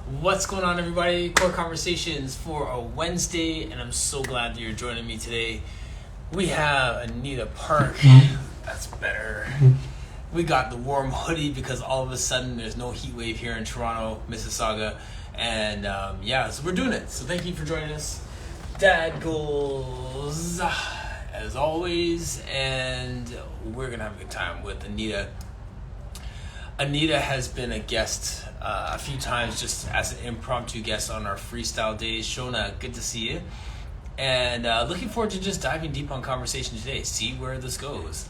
What's going on, everybody? Core Conversations for a Wednesday, and I'm so glad that you're joining me today. We have Anita Park. That's better. We got the warm hoodie because all of a sudden there's no heat wave here in Toronto, Mississauga. And so we're doing it. So thank you for joining us. Dad goals, as always, and we're going to have a good time with Anita. Anita has been a guest a few times just as an impromptu guest on our freestyle days. Shona, good to see you. And looking forward to just diving deep on conversation today, see where this goes.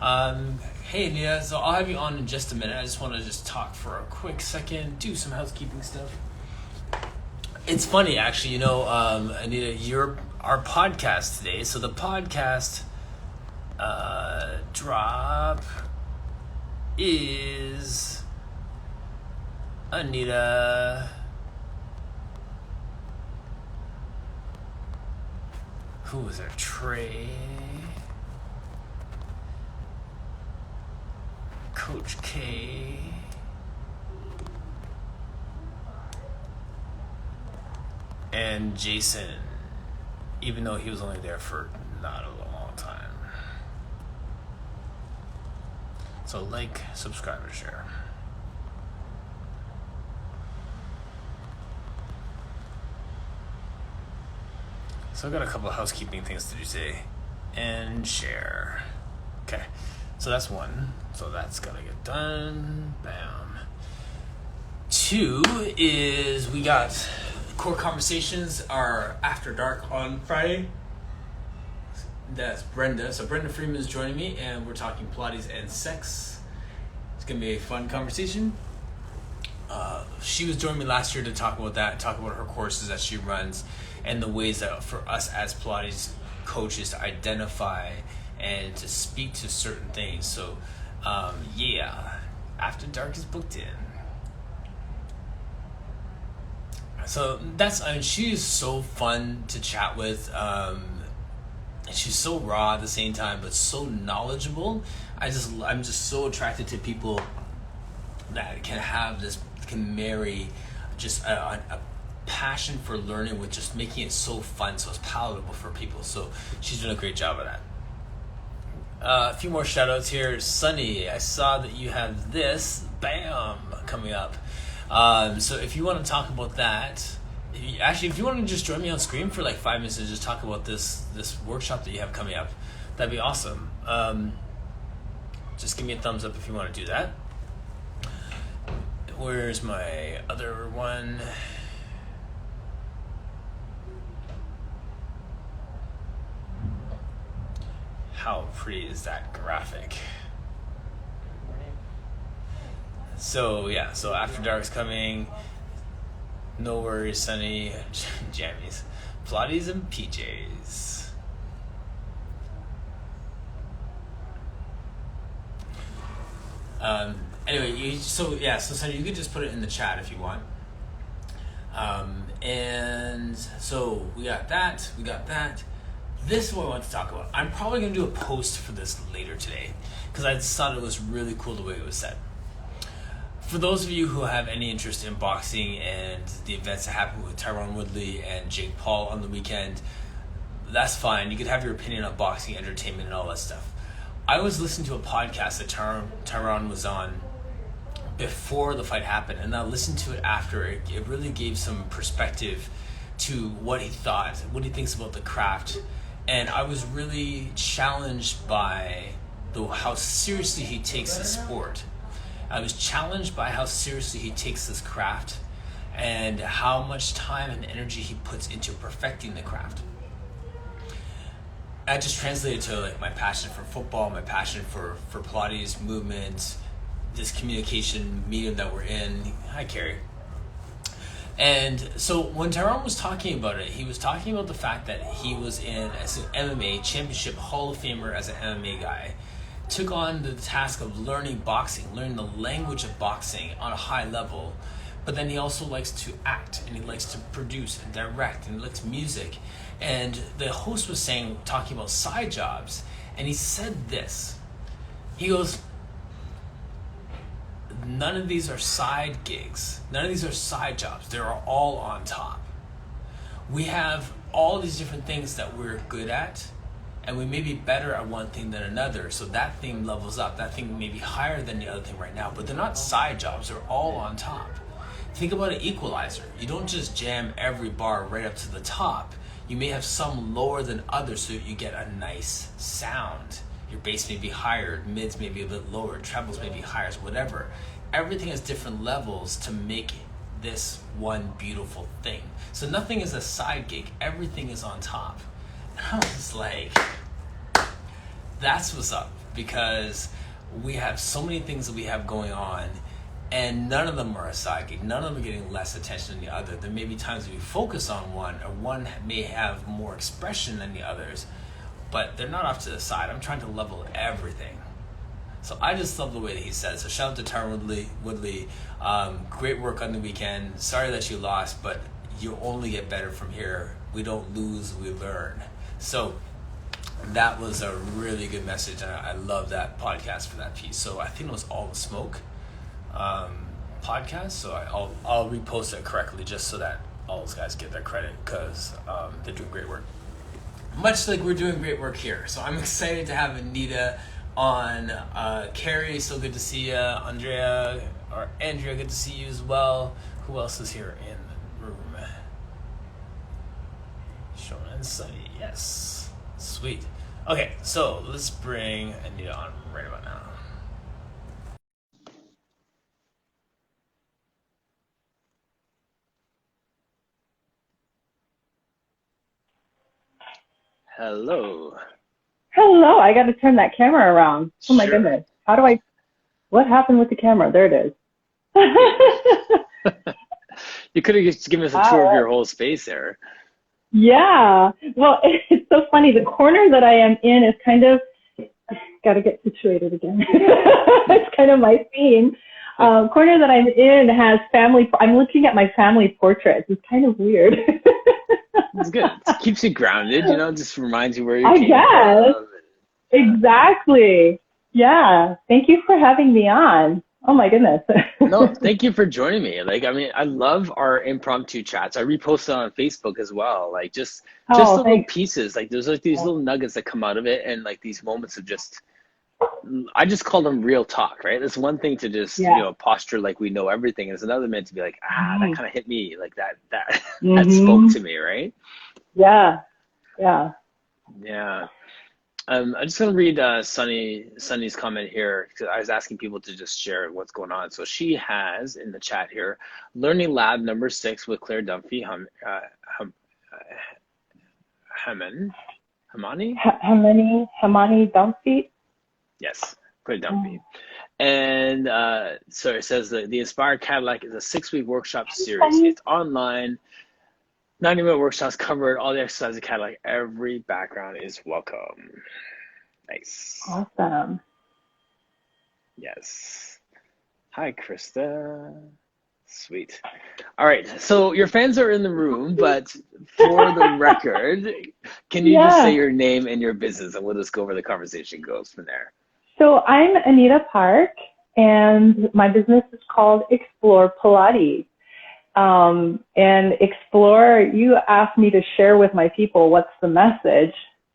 Hey Anita, so I'll have you on in just a minute. I just want to just talk for a quick second, do some housekeeping stuff. It's funny, actually, Anita, you're our podcast today. So the podcast drop is Anita. Who was there? Trey. Coach K. And Jason, even though he was only there for not a long time. So like, subscribe, and share. So I've got a couple of housekeeping things to do today. And share. Okay, so that's one. So that's gotta get done. Bam. Two is we got Core Conversations are after dark on Friday. That's Brenda. So Brenda Freeman is joining me, and we're talking Pilates and sex. It's gonna be a fun conversation. She was joining me last year to talk about that, talk about her courses that she runs, and the ways that for us as Pilates coaches to identify and to speak to certain things. So, After Dark is booked in. So she's so fun to chat with. She's so raw at the same time, but so knowledgeable. I'm just so attracted to people that can marry just a passion for learning with just making it so fun, so it's palatable for people. So she's doing a great job of that. A few more shout outs here. Sunny, I saw that you have this, bam, coming up. So if you want to talk about that, if you want to just join me on screen for like 5 minutes and just talk about this workshop that you have coming up, that'd be awesome. Just give me a thumbs up if you want to do that. Where's my other one? How pretty is that graphic? So After Dark's coming. No worries, Sunny. Jammies. Pilates and PJs. Anyway, so Sunny, you could just put it in the chat if you want. And so we got that. This is what I want to talk about. I'm probably going to do a post for this later today because I just thought it was really cool the way it was said. For those of you who have any interest in boxing and the events that happened with Tyron Woodley and Jake Paul on the weekend, that's fine. You could have your opinion on boxing, entertainment, and all that stuff. I was listening to a podcast that Tyron was on before the fight happened, and I listened to it after. It really gave some perspective to what he thought, what he thinks about the craft. And I was really challenged by how seriously he takes the sport. I was challenged by how seriously he takes this craft and how much time and energy he puts into perfecting the craft. I just translated to like my passion for football, my passion for Pilates movement, this communication medium that we're in. Hi, Carrie. And so when Tyron was talking about it, he was talking about the fact that he was in as an MMA championship Hall of Famer as an MMA guy. Took on the task of learning boxing, learning the language of boxing on a high level, but then he also likes to act, and he likes to produce and direct, and he likes music. And the host was talking about side jobs, and he said this. He goes, none of these are side gigs. None of these are side jobs. They're all on top. We have all these different things that we're good at, and we may be better at one thing than another. So that thing levels up. That thing may be higher than the other thing right now, but they're not side jobs. They're all on top. Think about an equalizer. You don't just jam every bar right up to the top. You may have some lower than others so you get a nice sound. Your bass may be higher, mids may be a bit lower, trebles may be higher, whatever. Everything has different levels to make this one beautiful thing. So nothing is a side gig. Everything is on top. And I was like, that's what's up, because we have so many things that we have going on, and none of them are a side gig. None of them are getting less attention than the other. There may be times that we focus on one, or one may have more expression than the others, but they're not off to the side. I'm trying to level everything. So I just love the way that he says. So shout out to Tyron Woodley. Great work on the weekend. Sorry that you lost, but you only get better from here. We don't lose, we learn. So that was a really good message, and I love that podcast for that piece. So I think it was All the Smoke podcast. So I'll repost it correctly just so that all those guys get their credit, because they're doing great work. Much like we're doing great work here. So I'm excited to have Anita on. Carrie, so good to see you. Andrea, good to see you as well. Who else is here in the room? Shona and Sunny, yes. Sweet. Okay, so let's bring Anita on right about now. Hello. Hello, I got to turn that camera around. Oh my goodness. What happened with the camera? There it is. You could have just given us a tour of your whole space there. Yeah. Well, it's so funny. The corner that I am in is kind of, got to get situated again. It's kind of my theme. Corner that I'm in has I'm looking at my family portraits. It's kind of weird. It's good. It keeps you grounded, just reminds you where you came from. Exactly. Yeah. Thank you for having me on. Oh my goodness. No, thank you for joining me. I love our impromptu chats. I reposted on Facebook as well. Just the little pieces. There's these little nuggets that come out of it, and these moments of I just call them real talk, right? It's one thing to just, posture like we know everything. It's another minute to be like, that kind of hit me, that spoke to me, right? Yeah. Yeah. Yeah. I'm just going to read Sunny's comment here, because I was asking people to just share what's going on. So she has in the chat here, Learning Lab number 6 with Claire Dunphy, Hamani Dunphy. Yes, Claire Dunphy. And so it says that the Inspired Cadillac is a 6-week workshop series. It's online. 90-minute workshops covered all the exercises of Cadillac. Every background is welcome. Nice. Awesome. Yes. Hi, Krista. Sweet. All right. So your fans are in the room, but for the record, can you just say your name and your business, and we'll just go over the conversation goes from there. So I'm Anita Park, and my business is called Explore Pilates. And Explore, you asked me to share with my people what's the message,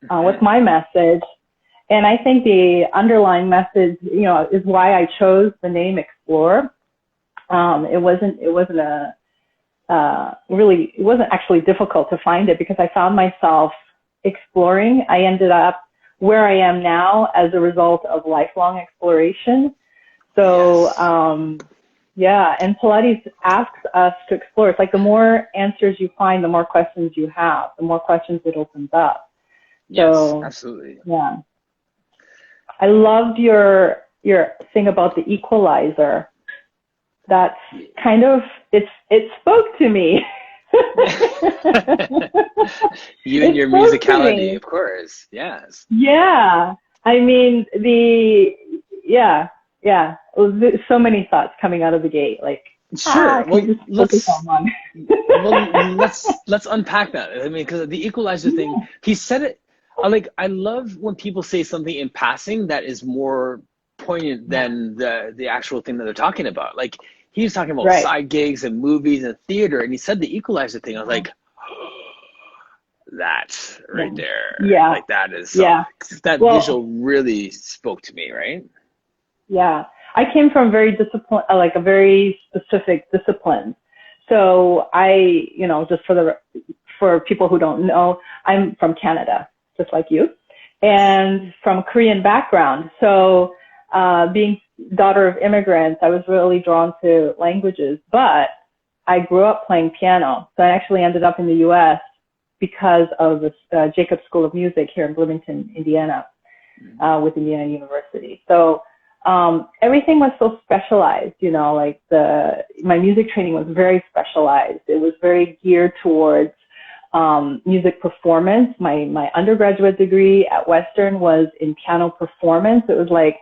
what's my message. And I think the underlying message, is why I chose the name Explore. It wasn't actually difficult to find it, because I found myself exploring. I ended up where I am now as a result of lifelong exploration. So, and Pilates asks us to explore. It's like the more answers you find, the more questions you have, the more questions it opens up. So, yes, absolutely. Yeah. I loved your thing about the equalizer. That's kind of, it spoke to me. You and your musicality, of course. Yes. Yeah. I mean, so many thoughts coming out of the gate. Sure. Let's unpack that. I mean, because the equalizer thing, he said it. I love when people say something in passing that is more poignant than the actual thing that they're talking about. Like, he was talking about Right. side gigs and movies and theater, and he said the equalizer thing. I was like, that right there. Yeah. Like, that is that visual really spoke to me, right? Yeah. I came from like a very specific discipline. So I, just for people who don't know, I'm from Canada, just like you, and from Korean background. So being daughter of immigrants, I was really drawn to languages, but I grew up playing piano. So I actually ended up in the U.S. because of the Jacobs School of Music here in Bloomington, Indiana, with Indiana University. So everything was so specialized, like my music training was very specialized. It was very geared towards music performance. My undergraduate degree at Western was in piano performance. It was like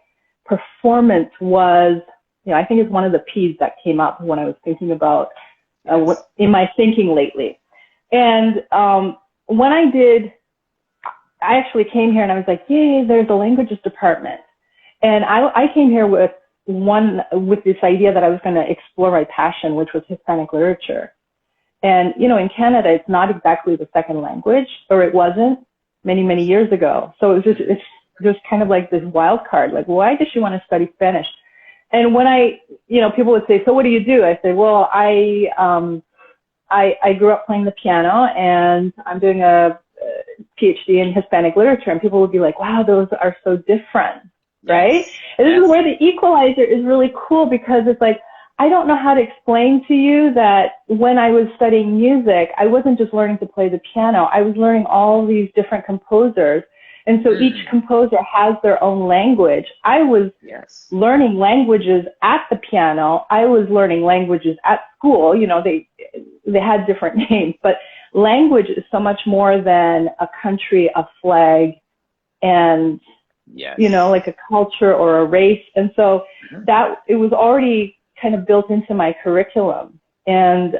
performance was, I think it's one of the P's that came up when I was thinking about in my thinking lately. And when I actually came here and I was like, yay, there's a languages department. And I came here with this idea that I was going to explore my passion, which was Hispanic literature. And, in Canada, it's not exactly the second language, or it wasn't many, many years ago. So it's just kind of like this wild card. Like, why does she want to study Spanish? And when people would say, so what do you do? I say, well, I grew up playing the piano and I'm doing a PhD in Hispanic literature. And people would be like, wow, those are so different. Right? And this is where the equalizer is really cool, because it's like, I don't know how to explain to you that when I was studying music, I wasn't just learning to play the piano. I was learning all these different composers. And so each composer has their own language. I was learning languages at the piano. I was learning languages at school. They had different names, but language is so much more than a country, a flag, and like a culture or a race. And so that it was already kind of built into my curriculum. And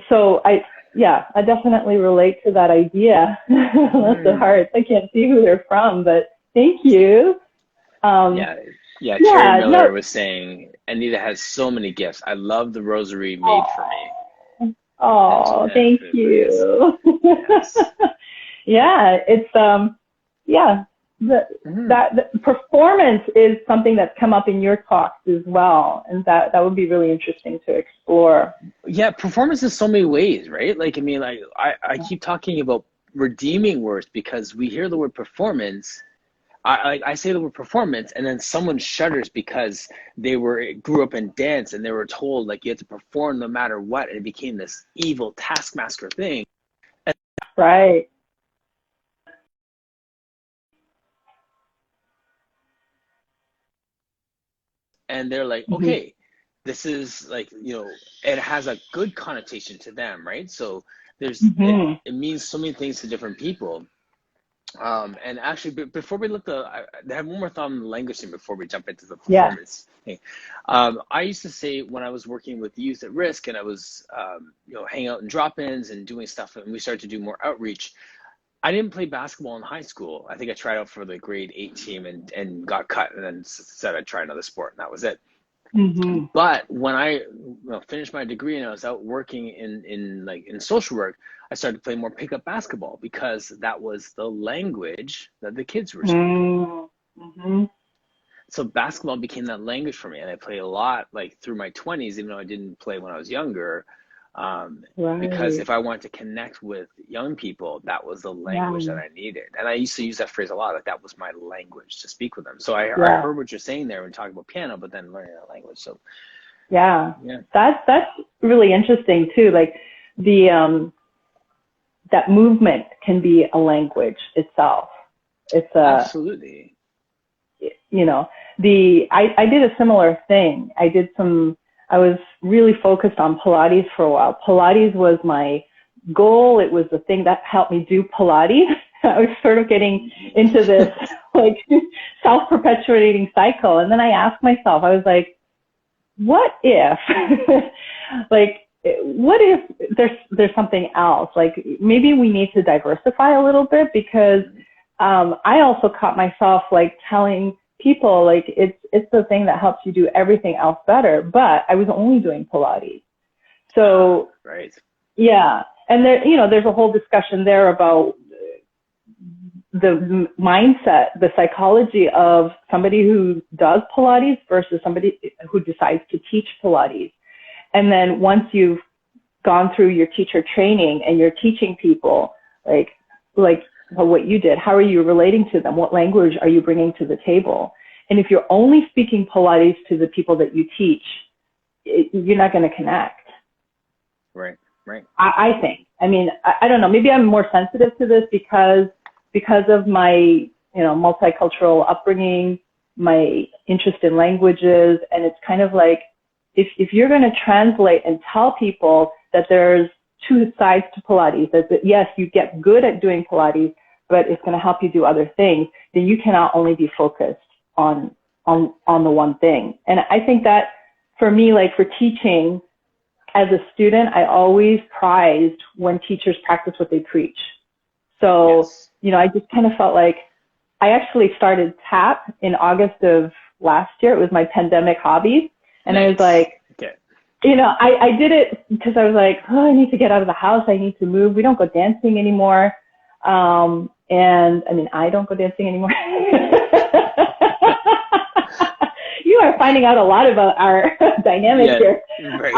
so I definitely relate to that idea. Bless their hearts. I can't see who they're from, but thank you. Terry Miller was saying, Anita has so many gifts. I love the rosary made for me. Oh, thank you. Yes. It's that performance is something that's come up in your talks as well, and that would be really interesting to explore. Yeah, performance in so many ways, right? Like, I keep talking about redeeming words because we hear the word performance. I say the word performance, and then someone shudders because they grew up in dance and they were told like you had to perform no matter what, and it became this evil taskmaster thing. Right. And they're like, okay, this is like, it has a good connotation to them, right? So there's, it means so many things to different people. And actually, before we look I have one more thought on the language thing before we jump into the performance thing. I used to say when I was working with youth at risk and I was, hanging out in drop-ins and doing stuff, and we started to do more outreach, I didn't play basketball in high school. I think I tried out for the grade 8 team and got cut, and then said I'd try another sport, and that was it. But when I finished my degree and I was out working in social work, I started to play more pickup basketball because that was the language that the kids were speaking. So basketball became that language for me, and I played a lot like through my 20s, even though I didn't play when I was younger. Because if I wanted to connect with young people, that was the language that I needed. And I used to use that phrase a lot, like that was my language to speak with them. So I heard what you're saying there when talking about piano, but then learning that language. So that's really interesting too. Like that movement can be a language itself. It's absolutely. I did a similar thing. I was really focused on Pilates for a while. Pilates was my goal. It was the thing that helped me do Pilates. I was sort of getting into this like self-perpetuating cycle. And then I asked myself, I was like, what if, what if there's something else? Like maybe we need to diversify a little bit, because I also caught myself like telling people, like it's the thing that helps you do everything else better. But I was only doing Pilates. So, right. Yeah. And there, there's a whole discussion there about the mindset, the psychology of somebody who does Pilates versus somebody who decides to teach Pilates. And then once you've gone through your teacher training and you're teaching people, like what you did, how are you relating to them? What language are you bringing to the table? And if you're only speaking Pilates to the people that you teach, you're not going to connect. Right. I think. I mean, I don't know. Maybe I'm more sensitive to this because of my, multicultural upbringing, my interest in languages, and it's kind of like if you're going to translate and tell people that there's two sides to Pilates, that yes, you get good at doing Pilates, but it's going to help you do other things, then you cannot only be focused on the one thing. And I think that for me, like for teaching, as a student, I always prized when teachers practice what they preach. So, yes. I just kind of felt like I actually started TAP in August of last year. It was my pandemic hobby. And nice. I was like, okay. I did it because I was like, I need to get out of the house. I need to move. We don't go dancing anymore. And I mean, I don't go dancing anymore. You are finding out a lot about our dynamic here. Right.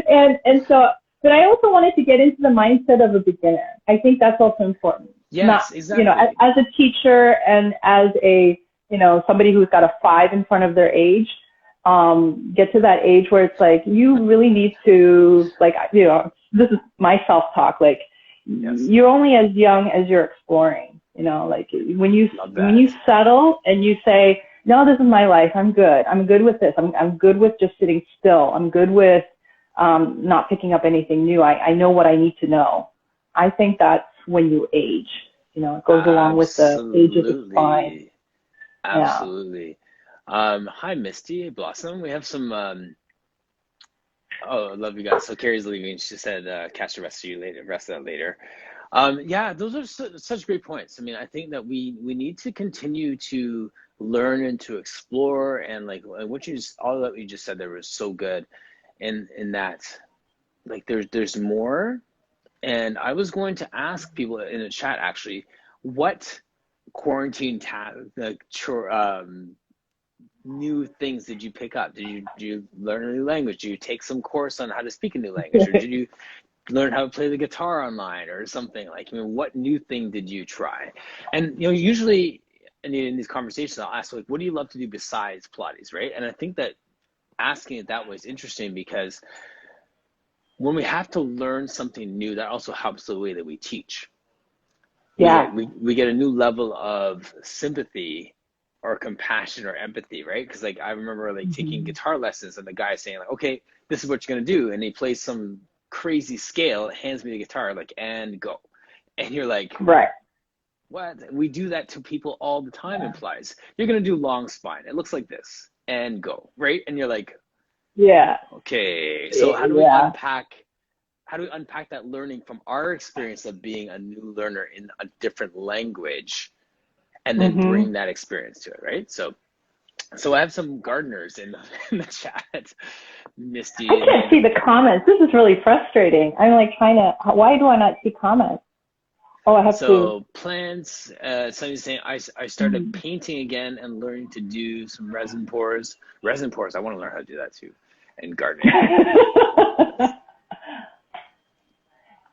And so, but I also wanted to get into the mindset of a beginner. I think that's also important. Yes, exactly. As a teacher and as a, somebody who's got a 5 in front of their age, get to that age where it's like, you really need to, like, this is my self-talk, like, yes. You're only as young as you're exploring, like when you settle and you say, no, this is my life. I'm good. I'm good with this. I'm good with just sitting still. I'm good with, not picking up anything new. I know what I need to know. I think that's when you age, it goes along with the age of the spine. Absolutely. Yeah. Hi, Misty Blossom. We have some, I love you guys. So Carrie's leaving. She said, catch the rest of that later. Yeah, those are such great points. I mean, I think that we need to continue to learn and to explore, and like all that you just said there was so good, in that, like there's more. And I was going to ask people in the chat actually, what quarantine new things did you pick up? Did you learn a new language? Did you take some course on how to speak a new language, or did you learn how to play the guitar online or something? Like, what new thing did you try? And usually in these conversations, I'll ask, like, what do you love to do besides Pilates, right? And I think that asking it that way is interesting, because when we have to learn something new, that also helps the way that we teach. Yeah. We get a new level of sympathy or compassion or empathy, right? Because like I remember like taking guitar lessons and the guy saying like, okay, this is what you're gonna do, and he plays some crazy scale, hands me the guitar, like, and go. And you're like, right. What? We do that to people all the time. Implies you're gonna do long spine. It looks like this, and go, right? And you're like, yeah. Okay. So how do we unpack that learning from our experience of being a new learner in a different language, and then bring that experience to it, right? So I have some gardeners in the chat, Misty. I can't see the comments. This is really frustrating. I'm like why do I not see comments? Oh, I have to. So plants, somebody's saying, I started painting again and learning to do some resin pours. Resin pours, I want to learn how to do that too. And gardening.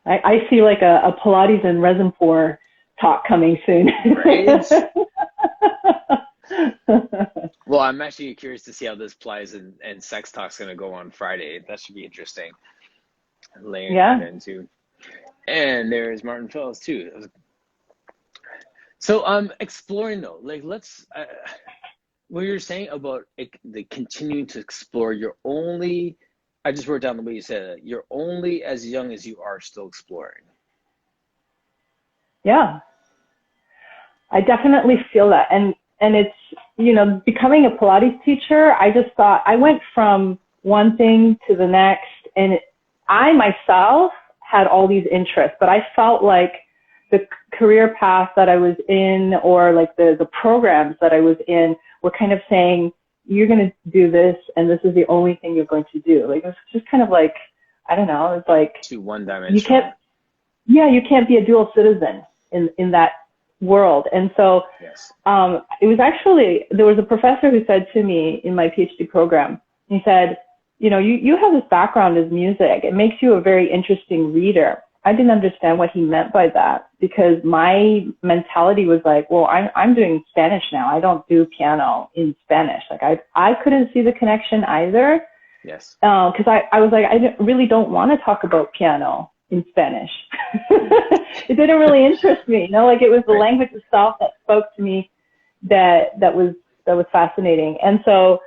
I see like a Pilates and resin pour talk coming soon. Right? Well, I'm actually curious to see how this Pilates and sex talk's going to go on Friday. That should be interesting. Laying that into. And there's Martin Phillips too. So exploring though, like let's, what you're saying about the continuing to explore, I just wrote down the way you said it, you're only as young as you are still exploring. Yeah, I definitely feel that. And it's, becoming a Pilates teacher, I just thought I went from one thing to the next, and I myself had all these interests, but I felt like the career path that I was in, or like the programs that I was in, were kind of saying, you're going to do this, and this is the only thing you're going to do. Like, it was just kind of like, I don't know, it's like, too one-dimensional. You can't be a dual citizen in that world. And so, Yes. it was actually, there was a professor who said to me in my PhD program, he said, you have this background as music. It makes you a very interesting reader. I didn't understand what he meant by that, because my mentality was like, well, I'm doing Spanish now. I don't do piano in Spanish. Like, I couldn't see the connection either. Yes. Because I was like, really don't want to talk about piano in Spanish. It didn't really interest me. Like, it was the language itself that spoke to me, that was fascinating. And so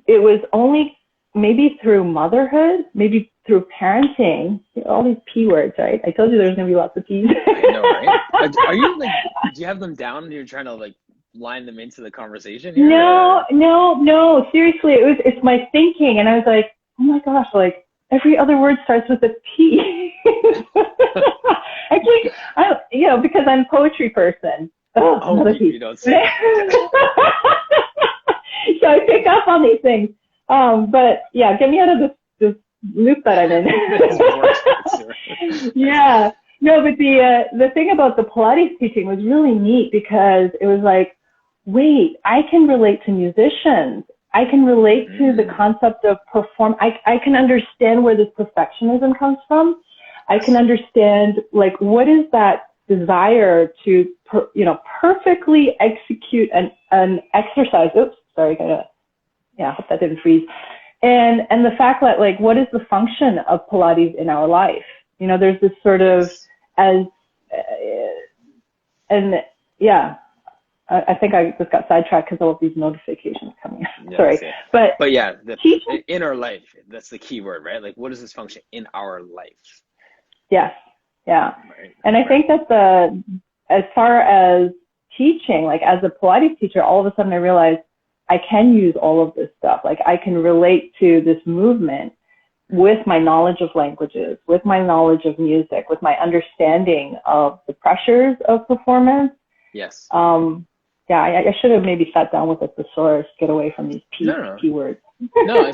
it was only maybe through motherhood, maybe through parenting, all these P words, right? I told you there's going to be lots of P's. I know, right? Are you like, do you have them down and you're trying to like line them into the conversation here? No, seriously, it's my thinking. And I was like, oh my gosh, like every other word starts with a P. Actually, because I'm a poetry person. Oh, another P. You don't say. So I pick up on these things. But yeah, get me out of this loop that I'm in. Yeah. No, but the thing about the Pilates teaching was really neat, because it was like, wait, I can relate to musicians. I can relate to the concept of perform. I can understand where this perfectionism comes from. I can understand, like, what is that desire to, perfectly execute an exercise. Oops, sorry, I hope that didn't freeze. And the fact that, like, what is the function of Pilates in our life? There's this sort of, I think I just got sidetracked because of all these notifications coming. Yeah, sorry. But yeah, in our life, that's the key word, right? Like, what is this function in our life? Yes. Yeah. Right. And I think that as far as teaching, like as a Pilates teacher, all of a sudden I realized I can use all of this stuff. Like, I can relate to this movement with my knowledge of languages, with my knowledge of music, with my understanding of the pressures of performance. Yes. I should have maybe sat down with a thesaurus, get away from these P words. No,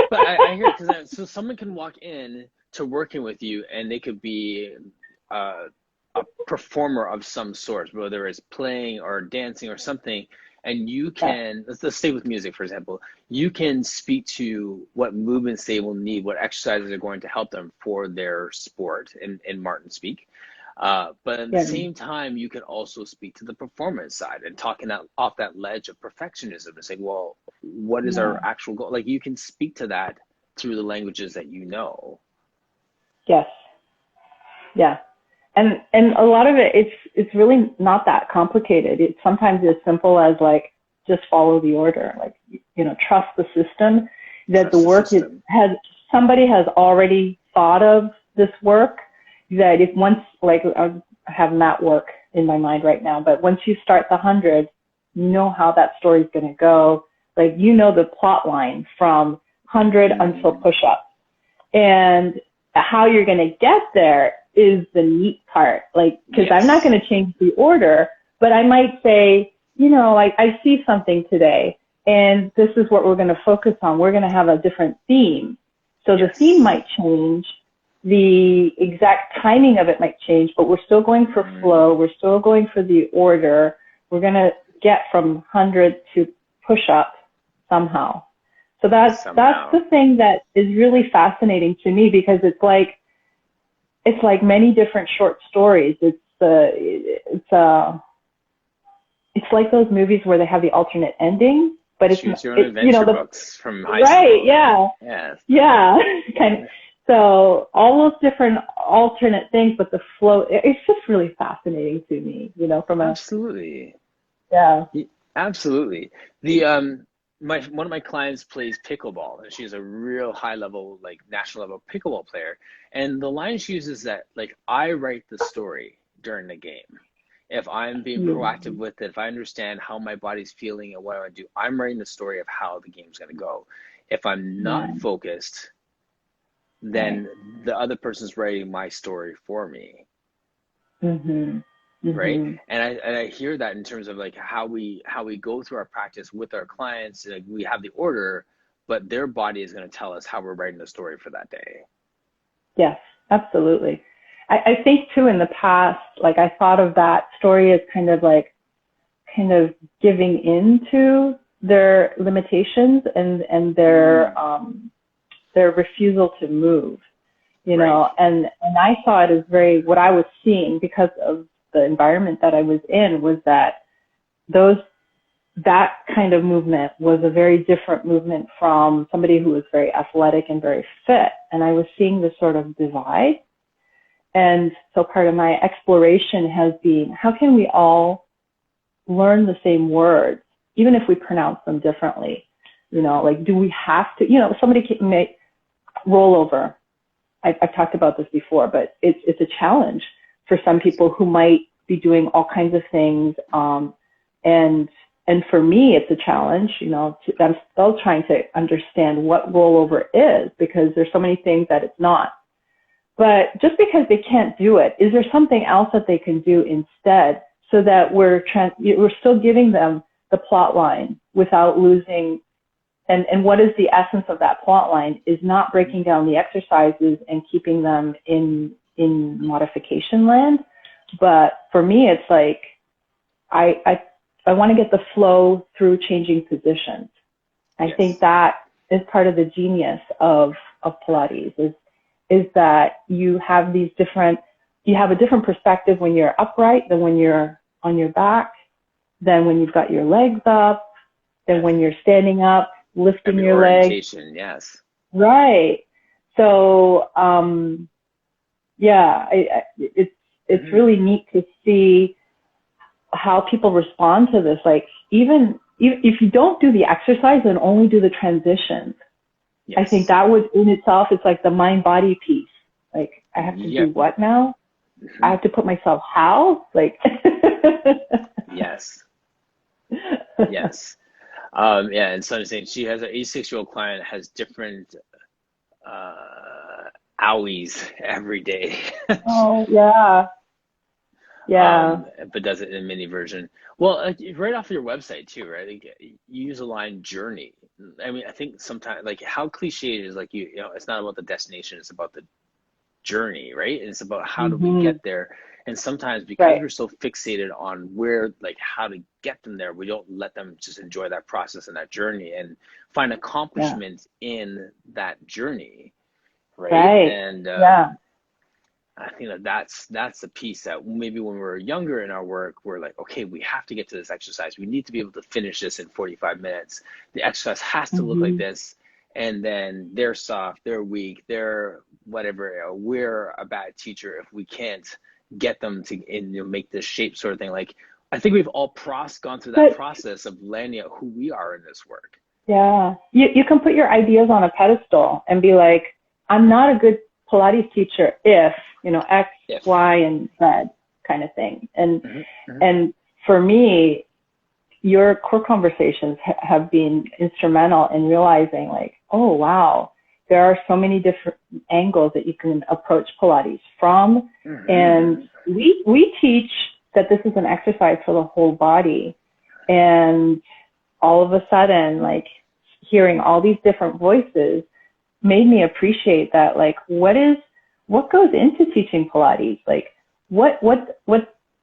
but I hear it, because so someone can walk in to working with you and they could be a performer of some sort, whether it's playing or dancing or something. And you can, let's stay with music, for example. You can speak to what movements they will need, what exercises are going to help them for their sport in Martin speak. But at the same time, you can also speak to the performance side and talking off that ledge of perfectionism and say, well, what is our actual goal? Like, you can speak to that through the languages that you know. Yes. Yeah. And a lot of it's really not that complicated. It's sometimes as simple as, like, just follow the order, like, trust the system, that the work somebody has already thought of this work, that if once, like, I have that work in my mind right now, but once you start the 100, you know how that story is going to go. Like, the plot line from 100 until push-up, and how you're going to get there is the neat part. Like, because I'm not going to change the order, but I might say, I see something today, and this is what we're going to focus on. We're going to have a different theme. So the theme might change, the exact timing of it might change, but we're still going for flow. We're still going for the order. We're going to get from 100 to push up somehow. So that's the thing that is really fascinating to me, because it's like many different short stories. It's like those movies where they have the alternate ending, but it's Choose Your Own Adventure books from high school. Right? Yeah. Yes. Yeah. Kind of. So all those different alternate things, but the flow, it's just really fascinating to me. From absolutely. Yeah. Absolutely. The one of my clients plays pickleball, and she's a real high level, like national level pickleball player. And the line she uses that, like, I write the story during the game. If I'm being proactive with it, if I understand how my body's feeling and what I want to do, I'm writing the story of how the game's going to go. If I'm not focused, then the other person's writing my story for me. right? Mm-hmm. And I hear that in terms of like how we go through our practice with our clients. Like we have the order, but their body is going to tell us how we're writing the story for that day. Yes, absolutely. I think too in the past, like I thought of that story as kind of giving into their limitations and their refusal to move, you know, and I saw it as what I was seeing because of the environment that I was in was that that kind of movement was a very different movement from somebody who was very athletic and very fit. And I was seeing this sort of divide. And so part of my exploration has been, how can we all learn the same words, even if we pronounce them differently? You know, like, do we have to, you know, somebody can make rollover. I've talked about this before, but it's a challenge for some people who might be doing all kinds of things. And for me, it's a challenge, you know, I'm still trying to understand what rollover is because there's so many things that it's not. But just because they can't do it, is there something else that they can do instead so that we're still giving them the plot line without losing, and what is the essence of that plot line is not breaking down the exercises and keeping them in modification land. But for me, it's like, I want to get the flow through changing positions. I think that is part of the genius of Pilates is that you have a different perspective when you're upright than when you're on your back, than when you've got your legs up, than when you're standing up, lifting your legs. Yes. Right. So, it's really neat to see how people respond to this. Like, even if you don't do the exercise and only do the transitions, I think that would in itself, it's like the mind-body piece. Like, I have to do what now? I have to put myself how? Like, Yes. And Sonny's saying she has an 86-year-old client has different owies every day. Oh, yeah. Yeah. But does it in a mini version. Well, right off your website too, right? Like, you use the line journey. I mean, I think sometimes, like, how cliche it is, like, you know, it's not about the destination, it's about the journey, right? And it's about how do we get there. And sometimes because we're so fixated on how to get them there, we don't let them just enjoy that process and that journey and find accomplishment in that journey, right? And I think that's the piece that maybe when we're younger in our work, we're like, okay, we have to get to this exercise. We need to be able to finish this in 45 minutes. The exercise has to look like this. And then they're soft, they're weak, they're whatever. We're a bad teacher if we can't get them to make this shape sort of thing. Like, I think we've all gone through that process of landing out who we are in this work. Yeah. You can put your ideas on a pedestal and be like, I'm not a good Pilates teacher if, you know, X, Y, and Z kind of thing. And for me, your core conversations have been instrumental in realizing, like, oh, wow, there are so many different angles that you can approach Pilates from. And we teach that this is an exercise for the whole body. And all of a sudden, like, hearing all these different voices made me appreciate that, like, what goes into teaching Pilates? Like, what,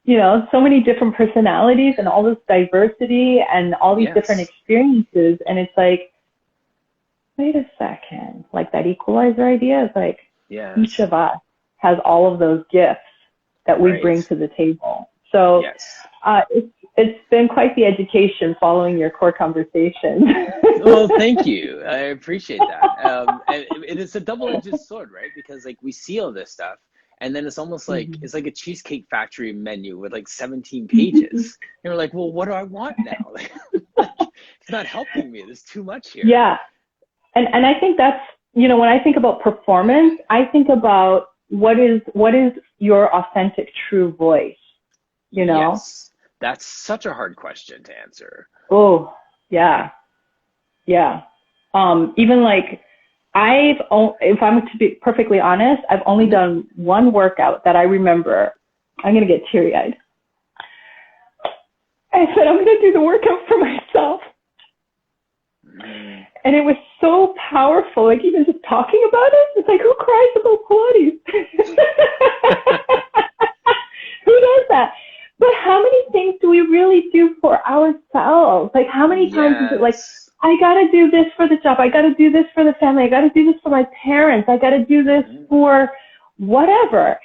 you know, so many different personalities and all this diversity and all these different experiences. And it's like, wait a second, like that equalizer idea is like, each of us has all of those gifts that we bring to the table. So it's been quite the education following your core conversation. Well, thank you. I appreciate that. And it's a double-edged sword, right? Because, like, we see all this stuff, and then it's almost like it's like a Cheesecake Factory menu with like 17 pages. And we're like, well, what do I want now? Like, it's not helping me. There's too much here. Yeah. And I think that's, you know, when I think about performance, I think about what is your authentic, true voice, you know? Yes. That's such a hard question to answer. Oh, yeah. Yeah. Even like, if I'm to be perfectly honest, I've only done one workout that I remember I'm going to get teary-eyed. I said, I'm going to do the workout for myself. And it was so powerful. Like, even just talking about it, it's like, who cries about Pilates? Who does that? But how many things do we really do for ourselves? Like, how many times is it like, I got to do this for the job. I got to do this for the family. I got to do this for my parents. I got to do this for whatever.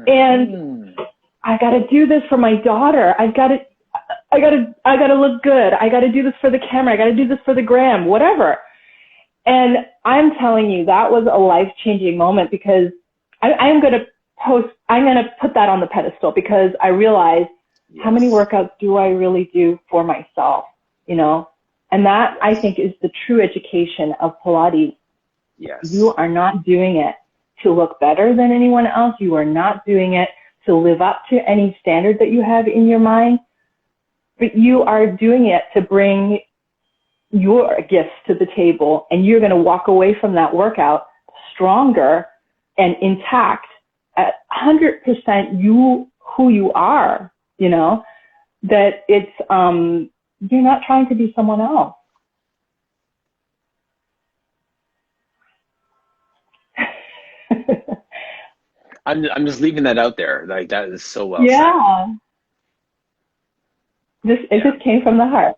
And I got to do this for my daughter. I got to look good. I got to do this for the camera. I got to do this for the gram, whatever. And I'm telling you, that was a life-changing moment, because I'm going to put that on the pedestal, because I realized how many workouts do I really do for myself, you know? And that, I think, is the true education of Pilates. Yes. You are not doing it to look better than anyone else. You are not doing it to live up to any standard that you have in your mind. But you are doing it to bring your gifts to the table, and you're going to walk away from that workout stronger and intact at 100% who you are, you know, that it's, you're not trying to be someone else. I'm just leaving that out there. Like, that is so well said. It just came from the heart.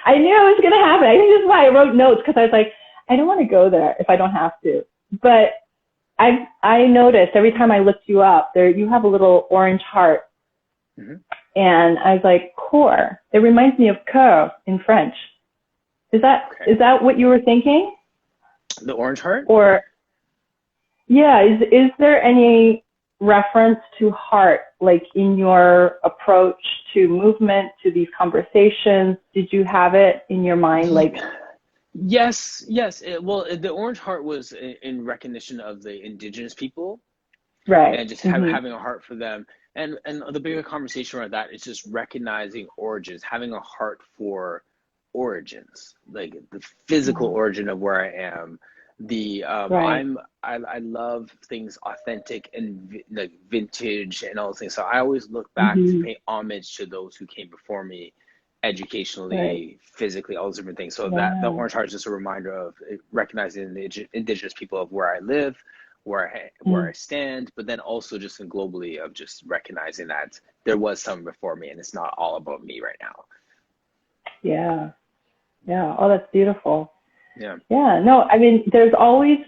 I knew it was going to happen. I think that's why I wrote notes, because I was like, I don't want to go there if I don't have to. But I noticed every time I looked you up, there you have a little orange heart. And I was like, core. It reminds me of cœur in French. Is that what you were thinking? The orange heart? Or, yeah, is there any reference to heart, like in your approach to movement, to these conversations? Did you have it in your mind? Like, yes. Well, the orange heart was in recognition of the indigenous people, right? And just having a heart for them. And the bigger conversation around that is just recognizing origins, having a heart for origins, like the physical origin of where I am. I love things authentic and like vintage and all those things. So I always look back to pay homage to those who came before me, educationally, physically, all those different things. So that the orange heart is just a reminder of recognizing the indigenous people of where I live, where I stand, but then also just in globally of just recognizing that there was someone before me, and it's not all about me right now. Yeah. Oh, that's beautiful. Yeah. No, I mean, there's always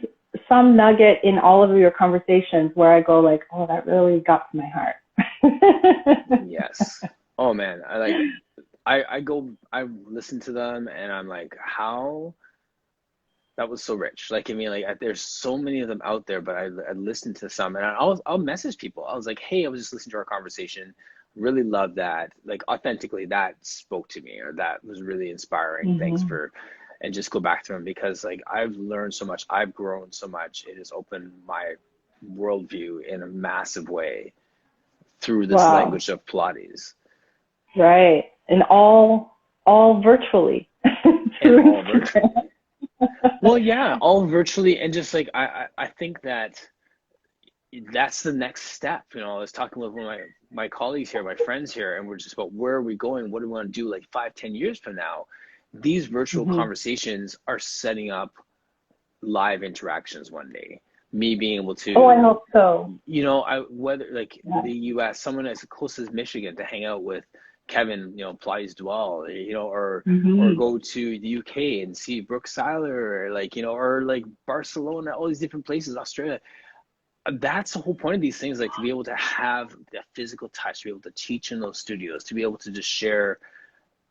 some nugget in all of your conversations where I go like, oh, that really got to my heart. Yes. Oh man, I listen to them and I'm like, how that was so rich. Like, I mean, like, there's so many of them out there, but I listened to some, and I'll message people. I was like, hey, I was just listening to our conversation. Really love that. Like, authentically, that spoke to me, or that was really inspiring. Thanks for, and just go back to them, because like, I've learned so much. I've grown so much. It has opened my worldview in a massive way through this language of Pilates. Right. And all virtually. And all virtually. Well, yeah, all virtually. And just like, I think that that's the next step. You know, I was talking with one of my colleagues here, my friends here, and we're just about, where are we going? What do we want to do like 5-10 years from now? These virtual conversations are setting up live interactions one day. Me being able to, I hope so. You know, whether like the US, someone as close as Michigan, to hang out with Kevin, you know, Pilates Dwell, you know, or go to the UK and see Brooke Seiler, or like, you know, or like Barcelona, all these different places, Australia. That's the whole point of these things, like to be able to have a physical touch, to be able to teach in those studios, to be able to just share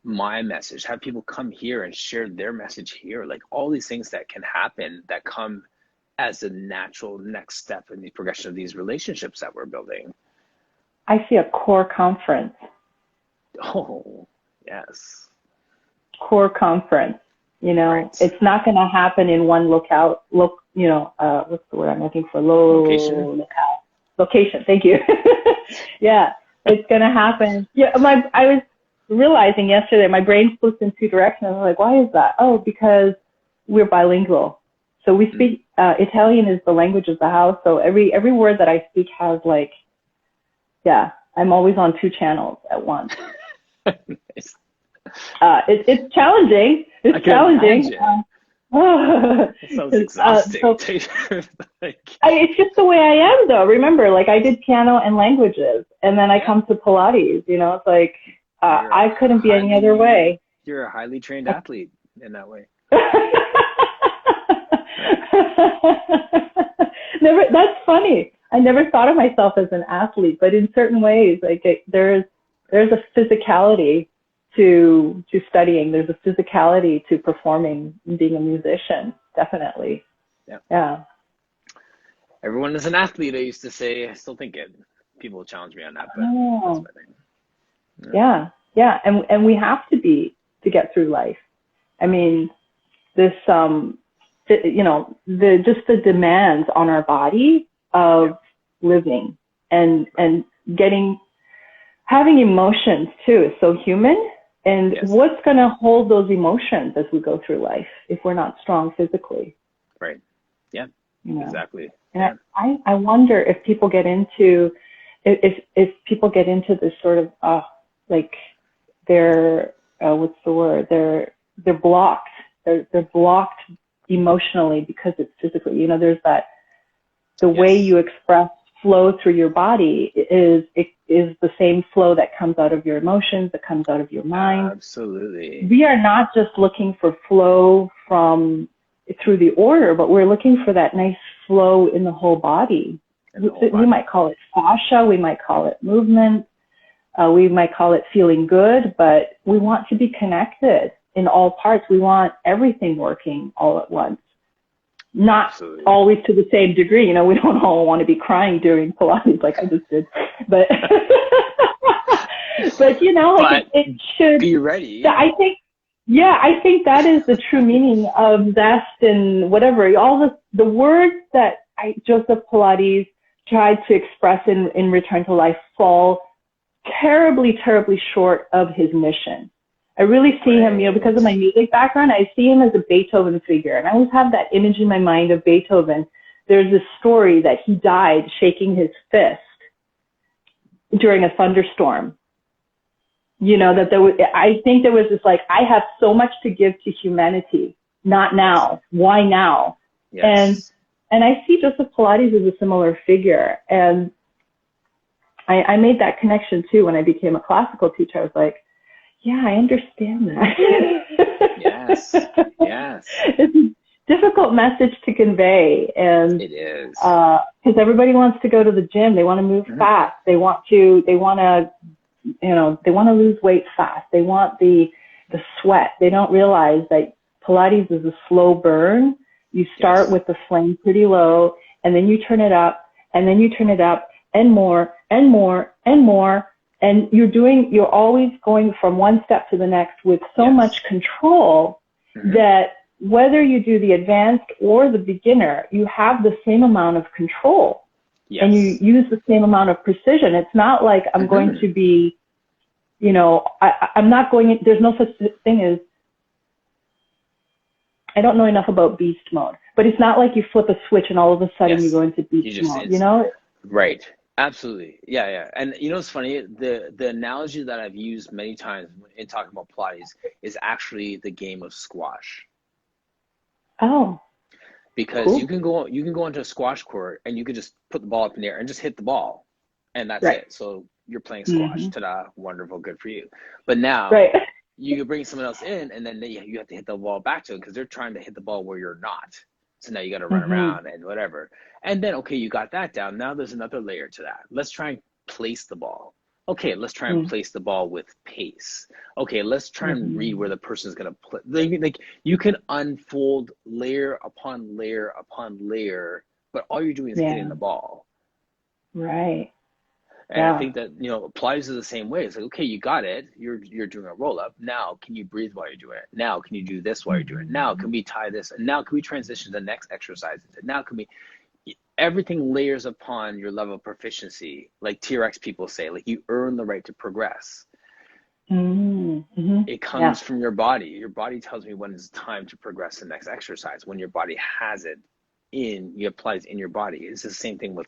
my message, have people come here and share their message here, like all these things that can happen that come as a natural next step in the progression of these relationships that we're building. I see a core conference. Oh, yes. Core conference. You know, right. It's not going to happen in one what's the word I'm looking for? Location. Thank you. Yeah, it's going to happen. Yeah, I was realizing yesterday my brain flipped in two directions. I was like, why is that? Oh, because we're bilingual. So we speak Italian is the language of the house. So every word that I speak has like, yeah, I'm always on 2 channels at once. Nice. It's challenging. It's challenging. That sounds exhausting. It's just the way I am, though. Remember, like I did piano and languages, and then I come to Pilates. You know, it's like I couldn't be any other way. You're a highly trained athlete in that way. That's funny. I never thought of myself as an athlete, but in certain ways, like there's a physicality to studying. There's a physicality to performing and being a musician. Definitely. Yeah. Everyone is an athlete, I used to say. I still think it. People challenge me on that, but that's my thing. Yeah. And we have to be to get through life. I mean, this you know, the demands on our body of living and having emotions too is so human. And what's going to hold those emotions as we go through life if we're not strong physically? Right. Yeah. You know? Exactly. And I wonder if people get into if people get into this sort of like they're what's the word? They're blocked. They're blocked emotionally because it's physically. You know, there's that the way you express flow through your body is the same flow that comes out of your emotions, that comes out of your mind. Absolutely. We are not just looking for flow through the order, but we're looking for that nice flow in the whole body. We might call it fascia, we might call it movement, we might call it feeling good, but we want to be connected in all parts. We want everything working all at once. Not always to the same degree. You know, we don't all want to be crying during Pilates like I just did. But, but you know, like it should be ready. I think that is the true meaning of zest and whatever. All the words that Joseph Pilates tried to express in Return to Life fall terribly, terribly short of his mission. I really see him, you know, because of my music background, I see him as a Beethoven figure. And I always have that image in my mind of Beethoven. There's this story that he died shaking his fist during a thunderstorm. You know, that I think there was this like, I have so much to give to humanity. Not now. Why now? Yes. And I see Joseph Pilates as a similar figure. And I made that connection too when I became a classical teacher. I was like, yeah, I understand that. Yes. It's a difficult message to convey, and it is because everybody wants to go to the gym. They want to move fast. They want to lose weight fast. They want the sweat. They don't realize that Pilates is a slow burn. You start with the flame pretty low, and then you turn it up, and then you turn it up, and more, and more, and more. And you're always going from one step to the next with so much control that whether you do the advanced or the beginner, you have the same amount of control and you use the same amount of precision. It's not like I'm going to be, you know, I'm not going, there's no such thing as, I don't know enough about beast mode, but it's not like you flip a switch and all of a sudden you go into beast mode, you know? Right. Absolutely. Yeah. And you know, it's funny, the analogy that I've used many times in talking about Pilates is actually the game of squash. Oh. Because cool. you can go into a squash court and you could just put the ball up in the air and just hit the ball. And that's it. So you're playing squash. Ta-da, wonderful, good for you. But now you could bring someone else in and then you have to hit the ball back to them because they're trying to hit the ball where you're not. So now you got to run around and whatever. And then, okay, you got that down. Now there's another layer to that. Let's try and place the ball. Okay, let's try and place the ball with pace. Okay, let's try and read where the person's going to play. Like you can unfold layer upon layer upon layer, but all you're doing is hitting the ball. Right. And I think that, you know, Pilates is the same way. It's like, okay, you got it. You're doing a roll up. Now, can you breathe while you're doing it? Now, can you do this while you're doing it? Now, can we tie this? And now, can we transition to the next exercise? Now, can we? Everything layers upon your level of proficiency. Like TRX people say, like you earn the right to progress. It comes from your body. Your body tells me when it's time to progress the next exercise. When your body has it, you have Pilates in your body. It's the same thing with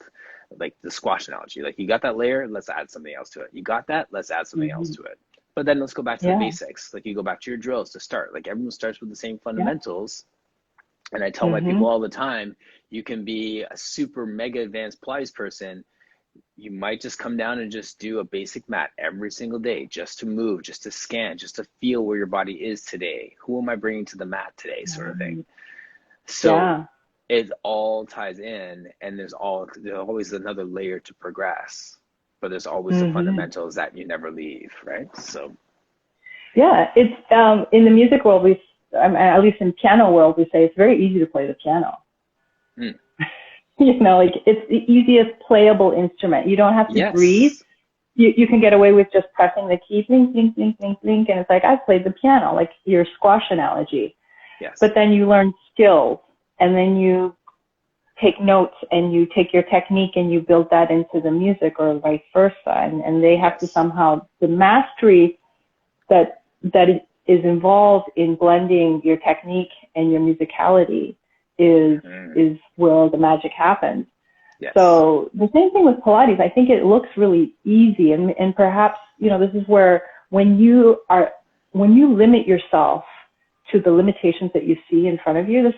like the squash analogy. Like you got that layer, let's add something else to it. You got that, let's add something else to it. But then let's go back to the basics. Like you go back to your drills to start. Like everyone starts with the same fundamentals. And I tell my people all the time, you can be a super mega advanced Pilates person. You might just come down and just do a basic mat every single day, just to move, just to scan, just to feel where your body is today. Who am I bringing to the mat today, sort of thing. So it all ties in, and there's always another layer to progress, but there's always the fundamentals that you never leave, right? So it's in the music world, at least in piano world, we say it's very easy to play the piano. You know, like it's the easiest playable instrument. You don't have to breathe. You can get away with just pressing the key, blink, blink, blink, blink, blink, and it's like, I've played the piano, like your squash analogy. But then you learn skills, and then you take notes, and you take your technique and you build that into the music, or vice versa. And they have to somehow, the mastery that is involved in blending your technique and your musicality is where the magic happens. So the same thing with Pilates. I think it looks really easy, and perhaps, you know, this is where when you limit yourself to the limitations that you see in front of you, it's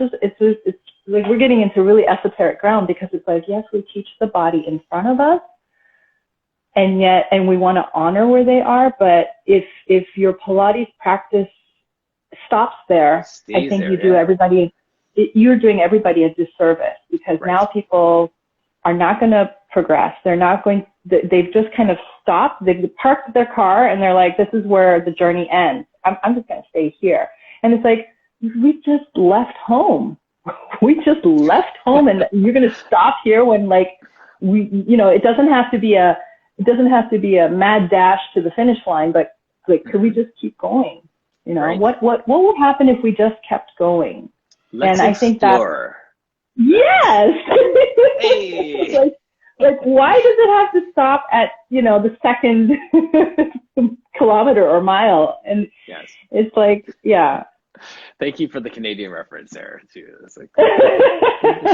like we're getting into really esoteric ground, because it's like, yes, we teach the body in front of us, and we want to honor where they are, but if your Pilates practice stops there, I think you're doing everybody a disservice, because now people are not going to progress. They've just kind of stopped. They've parked their car and they're like, this is where the journey ends. I'm just going to stay here. And it's like, we just left home. We just left home, and you're going to stop here when, like, it doesn't have to be a mad dash to the finish line, but like, could we just keep going? You know, what would happen if we just kept going? Let's I explore. think that, yes. Hey. like, why does it have to stop at, the second kilometer or mile? And it's like, Thank you for the Canadian reference there too. It's like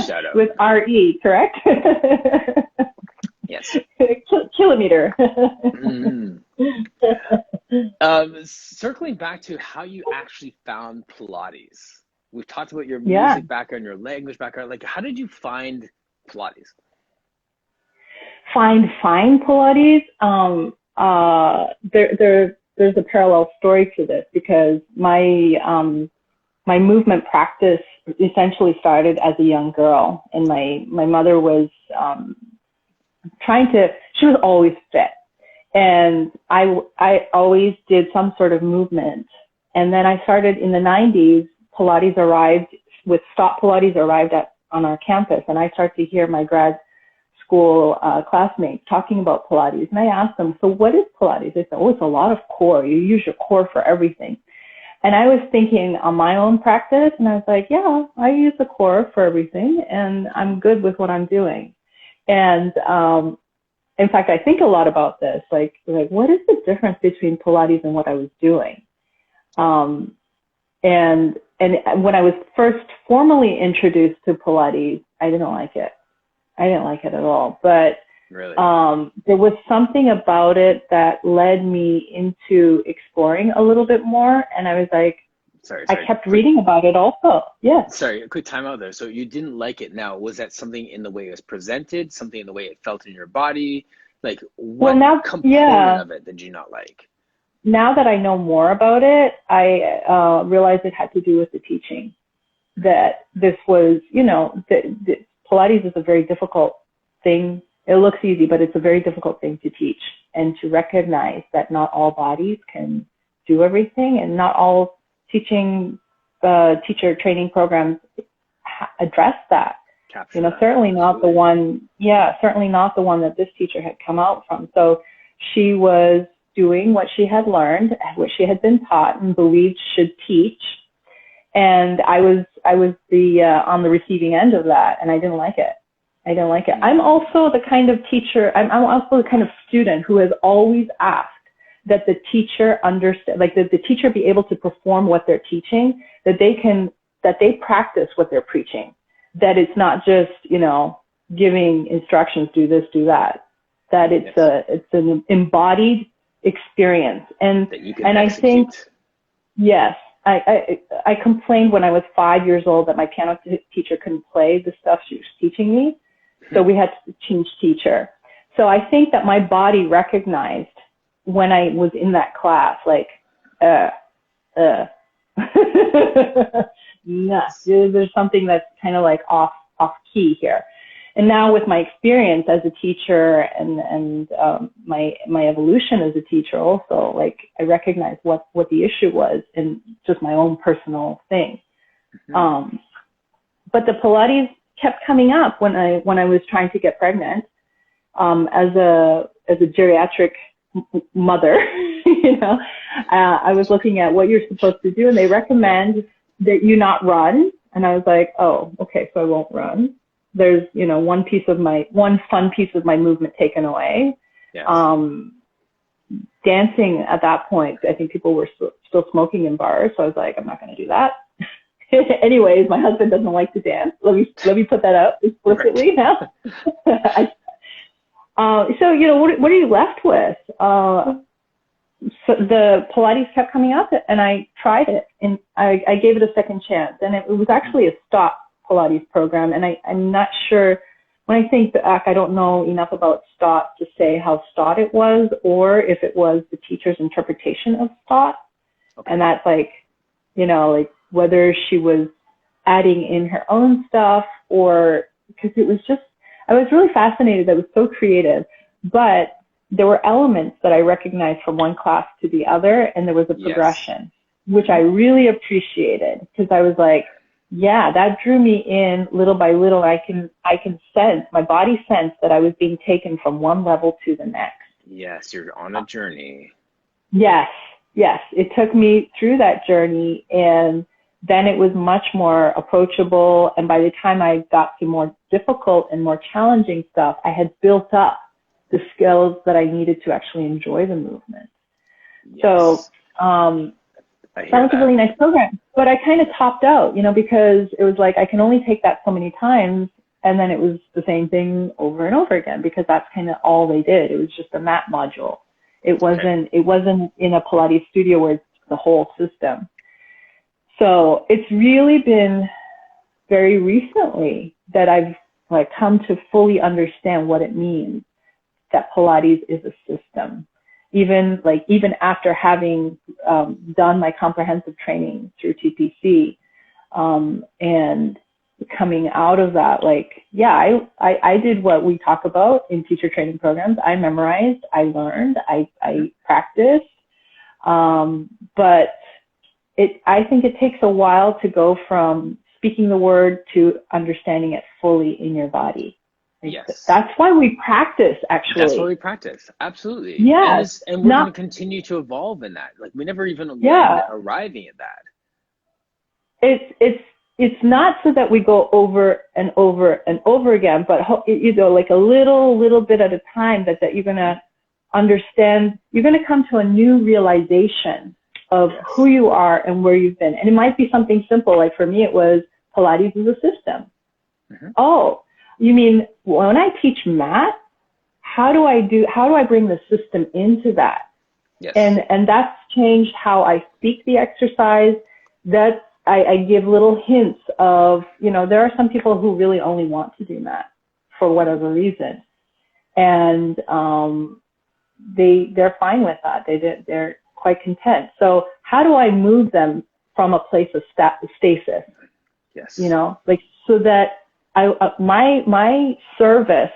shout out. With RE, correct? Yes. Kilometer. Circling back to how you actually found Pilates. We've talked about your music background, your language background. Like, how did you find Pilates? Find Pilates? There's a parallel story to this, because my movement practice essentially started as a young girl, and my mother was she was always fit, and I always did some sort of movement. And then I started in the 90s. Pilates arrived on our campus, and I started to hear my grad school classmates talking about Pilates. And I asked them, so what is Pilates? They said, oh, it's a lot of core. You use your core for everything. And I was thinking on my own practice, and I was like, yeah, I use the core for everything, and I'm good with what I'm doing. And in fact, I think a lot about this, like what is the difference between Pilates and what I was doing? And when I was first formally introduced to Pilates, I didn't like it. I didn't like it at all. But really? There was something about it that led me into exploring a little bit more. And I was like, sorry. I kept reading about it also. Yeah. Sorry, a quick time out there. So you didn't like it now. Was that something in the way it was presented, something in the way it felt in your body? Like, what component of it did you not like? Now that I know more about it, I realized it had to do with the teaching. That this was, Pilates is a very difficult thing. It looks easy, but it's a very difficult thing to teach, and to recognize that not all bodies can do everything, and not all teacher training programs address that. Certainly not the one. Yeah, certainly not the one that this teacher had come out from. So she was doing what she had learned, what she had been taught and believed should teach. And I was the on the receiving end of that, and I didn't like it. I'm also the kind of teacher. I'm also the kind of student who has always asked that the teacher understand, like that the teacher be able to perform what they're teaching, that they practice what they're preaching, that it's not just, giving instructions, do this, do that, that it's an embodied experience. And that you can and execute. I think, yes, I complained when I was 5 years old that my piano teacher couldn't play the stuff she was teaching me. So we had to change teacher. So I think that my body recognized when I was in that class, like, nah, there's something that's kind of like off key here. And now with my experience as a teacher and my evolution as a teacher also, like, I recognize what the issue was in just my own personal thing. But the Pilates kept coming up when I was trying to get pregnant, as a geriatric mother. I was looking at what you're supposed to do, and they recommend that you not run. And I was like, oh, okay, so I won't run. There's, one fun piece of my movement taken away. Yes. Dancing at that point, I think people were still smoking in bars. So I was like, I'm not going to do that. Anyways, my husband doesn't like to dance. Let me put that up explicitly now. So, what are you left with? So the Pilates kept coming up, and I tried it, and I gave it a second chance. And it was actually a Stott Pilates program, and I'm not sure. When I think back, I don't know enough about Stott to say how Stott it was, or if it was the teacher's interpretation of Stott. Okay. And that's like, whether she was adding in her own stuff, or because it was just, I was really fascinated. That was so creative, but there were elements that I recognized from one class to the other, and there was a progression, which I really appreciated, because I was like, yeah, that drew me in little by little. I can sense, my body sensed that I was being taken from one level to the next. Yes, you're on a journey. Yes. It took me through that journey, and then it was much more approachable. And by the time I got to more difficult and more challenging stuff, I had built up the skills that I needed to actually enjoy the movement. Yes. So that was a really nice program. But I kind of topped out, because it was like I can only take that so many times, and then it was the same thing over and over again, because that's kind of all they did. It was just a mat module. It wasn't in a Pilates studio where it's the whole system. So it's really been very recently that I've come to fully understand what it means that Pilates is a system. Even after having done my comprehensive training through TPC, and coming out of that, I did what we talk about in teacher training programs. I memorized, I learned, I practiced, but I think it takes a while to go from speaking the word to understanding it fully in your body. Yes. That's why we practice, actually. That's why we practice. Absolutely. Yes. And we're going to continue to evolve in that. We never even arriving at that. It's not so that we go over and over and over again, but a little bit at a time that you're going to understand. You're going to come to a new realization of who you are and where you've been. And it might be something simple. Like for me, it was Pilates is a system. Mm-hmm. Oh, you mean when I teach mat, how do I bring the system into that? Yes. And that's changed how I speak the exercise. That I give little hints of, there are some people who really only want to do mat for whatever reason. And they're fine with that. They're quite content. So how do I move them from a place of stasis? Yes. So that my service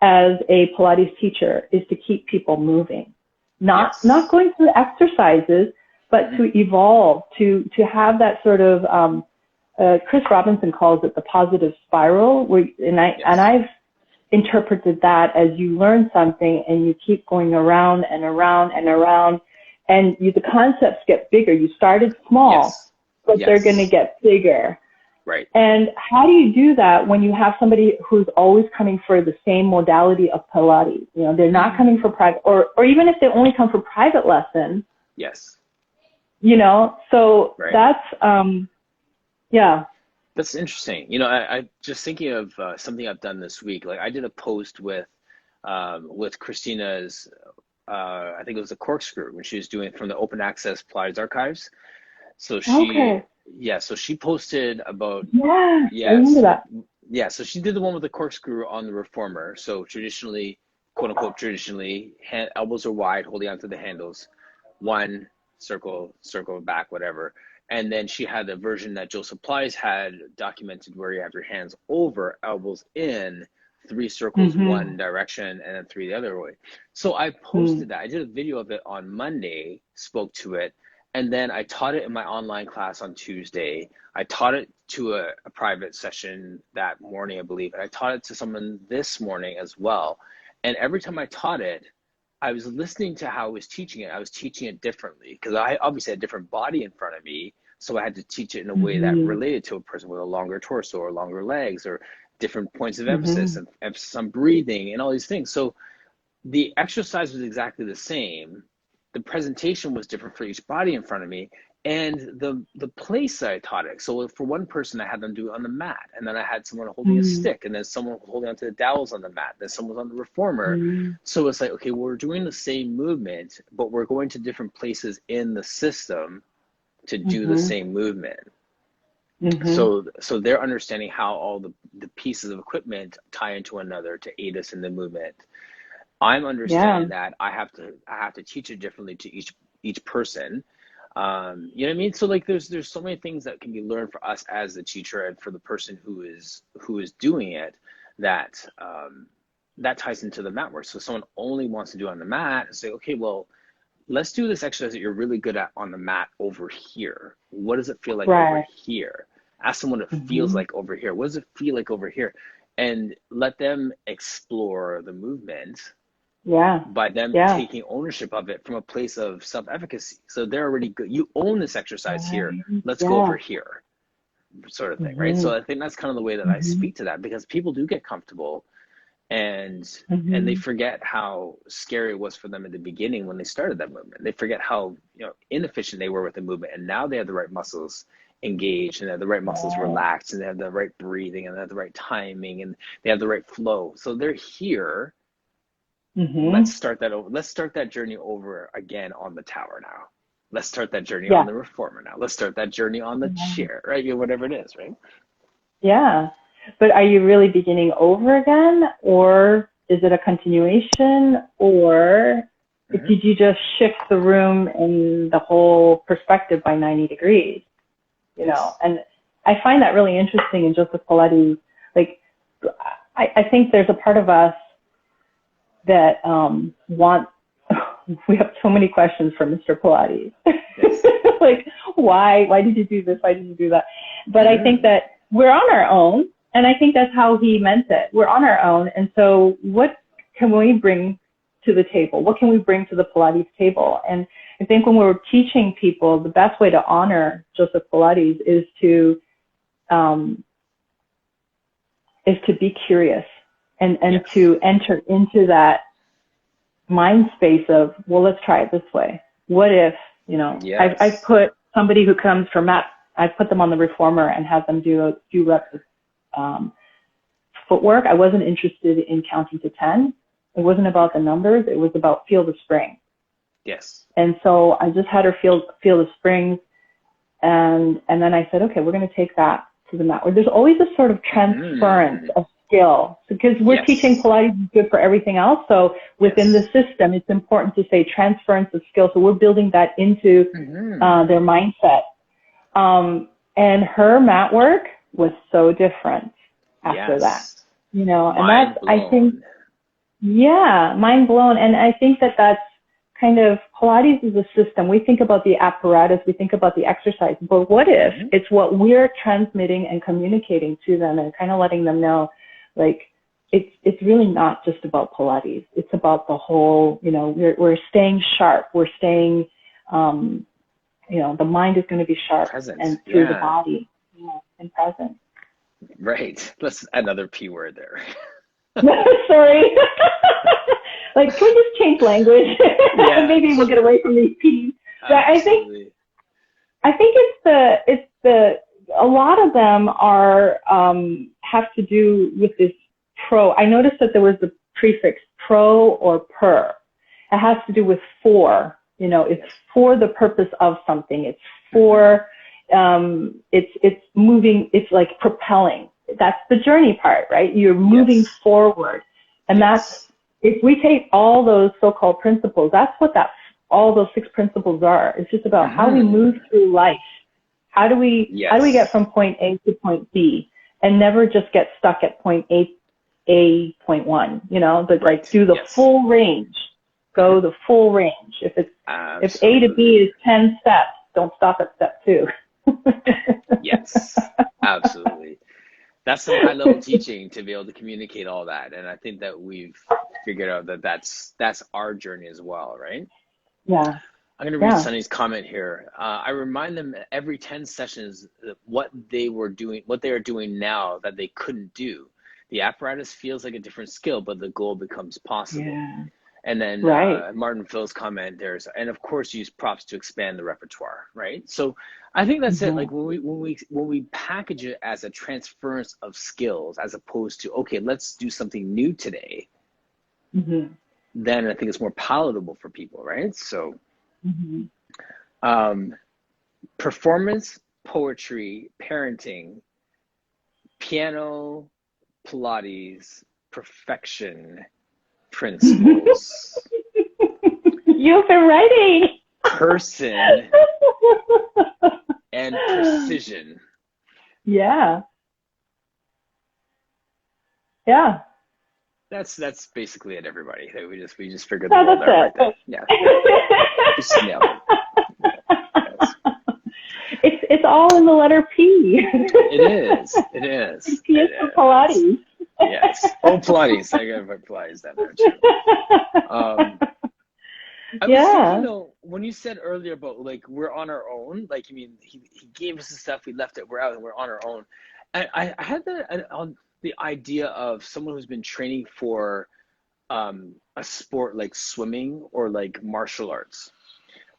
as a Pilates teacher is to keep people moving, not going through exercises, but to evolve, to have that sort of, Chris Robinson calls it the positive spiral, and I've interpreted that as you learn something and you keep going around and around and around, and the concepts get bigger. You started small, but they're going to get bigger. Right. And how do you do that when you have somebody who's always coming for the same modality of Pilates? They're not coming for private, or even if they only come for private lessons. Yes. So that's, That's interesting. You know, I just thinking of something I've done this week. Like I did a post with Christina's, I think it was a Corkscrew when she was doing it from the open access Pilates archives. So Okay. so she posted about, Yeah, I yes, remember that. yeah. So she did the one with the corkscrew on the reformer. So traditionally, quote unquote, traditionally, elbows are wide, holding onto the handles, one circle, circle back, whatever. And then she had a version that Joseph Plies had documented where you have your hands over, elbows in, three circles, Mm-hmm. one direction, and then three the other way. So I posted that. I did a video of it on Monday, spoke to it, and then I taught it in my online class on Tuesday. I taught it to a private session that morning, I believe, and I taught it to someone this morning as well. And every time I taught it, I was listening to how I was teaching it. I was teaching it differently because I obviously had a different body in front of me. So I had to teach it in a way that Mm-hmm. related to a person with a longer torso or longer legs or different points of emphasis Mm-hmm. and emphasis on breathing and all these things. So the exercise was exactly the same. The presentation was different for each body in front of me, and the place that I taught it. So for one person, I had them do it on the mat, and then I had someone holding a stick, and then someone holding onto the dowels on the mat, then someone was on the reformer. Mm-hmm. So it's like, okay, we're doing the same movement, but we're going to different places in the system to do the Mm-hmm. same movement. Mm-hmm. So they're understanding how all the pieces of equipment tie into another to aid us in the movement. I'm Yeah. understanding that I have to teach it differently to each person. You know what I mean? So like there's so many things that can be learned for us as the teacher and for the person who is doing it that that ties into the mat work. So if someone only wants to do it on the mat and say, okay, well, let's do this exercise that you're really good at on the mat over here. What does it feel like over Right. here? Ask them what it feels Mm-hmm. like over here. What does it feel like over here? And let them explore the movement Yeah. by them Yeah. taking ownership of it from a place of self-efficacy. So they're already good. You own this exercise here. Right. Let's go Yeah. over here, sort of thing, right? Mm-hmm. So I think that's kind of the way that I Mm-hmm. speak to that because people do get comfortable and they Mm-hmm. forget how scary it was for them at the beginning when they started that movement. They forget how inefficient they were with the movement, and now they have the right muscles engaged and they have the right muscles Right. relaxed and they have the right breathing and they have the right timing and they have the right flow. So they're here. Mm-hmm. Let's start that over. Let's start that journey over again on the tower now. Let's start that journey on Yeah. the reformer now. Let's start that journey on the Yeah. chair, right? Whatever it is, right? Yeah. But are you really beginning over again, or is it a continuation, or Mm-hmm. did you just shift the room and the whole perspective by 90 degrees? Yes. And I find that really interesting in Joseph Pilates. Like, I think there's a part of us that we have so many questions for Mr. Pilates. Yes. Like, why did you do this? Why did you do that? But I think that we're on our own, and I think that's how he meant it. We're on our own, and so what can we bring to the table? What can we bring to the Pilates table? And I think when we're teaching people, the best way to honor Joseph Pilates is to be curious and Yes. to enter into that mind space of, well, let's try it this way. What if, Yes. I've put somebody who comes for mat, I put them on the reformer and have them do a few reps of footwork. I wasn't interested in counting to 10. It wasn't about the numbers. It was about feel the spring. Yes. And so I just had her feel the springs. And then I said, okay, we're going to take that to the mat. Where there's always a sort of transference of skill, because we're Yes. teaching Pilates is good for everything else. So within the system, it's important to say transference of skill. So we're building that into their mindset. And her mat work was so different after that, and that's, I think, mind blown. And I think that that's kind of, Pilates is a system. We think about the apparatus, we think about the exercise, but what if it's what we're transmitting and communicating to them and kind of letting them know, like, it's really not just about Pilates. It's about the whole, we're staying sharp. We're staying, the mind is going to be sharp Present. and through the body, and present. Right. That's another P word there. Sorry. Like, can we just change language? Yeah. Maybe we'll get away from these P's. But I think it's the a lot of them are have to do with this pro. I noticed that there was the prefix pro or per. It has to do with for. You know, it's for the purpose of something. It's for it's moving. It's like propelling. That's the journey part, right? You're moving forward, and that's if we take all those so-called principles. That's what all those 6 principles are. It's just about how we move through life. How do we get from point A to point B and never just get stuck at point A point 1, you know, but like do the full range, go the full range. If A to B is 10 steps, don't stop at step 2. Yes, absolutely. That's some high level teaching to be able to communicate all that. And I think that we've figured out that that's our journey as well, right? Yeah. I'm going to read Sunny's comment here. I remind them every 10 sessions what they are doing now that they couldn't do. The apparatus feels like a different skill, but the goal becomes possible. Yeah. And then Martin Phil's comment and of course use props to expand the repertoire, right? So I think that's it. Like when we package it as a transference of skills as opposed to, okay, let's do something new today, then I think it's more palatable for people, right? So performance, poetry, parenting, piano, Pilates, perfection, principles. You've been writing. Person and precision. Yeah. That's basically it, everybody. We just figured the world out right there. Yeah. Just nailed it. It's all in the letter P. It is. P is for Pilates. Yes. Oh, Pilates. I gotta put Pilates down there too. I was thinking, when you said earlier about like we're on our own, like you mean he gave us the stuff, we left it, we're out, and we're on our own. I had the idea of someone who's been training for a sport like swimming or like martial arts,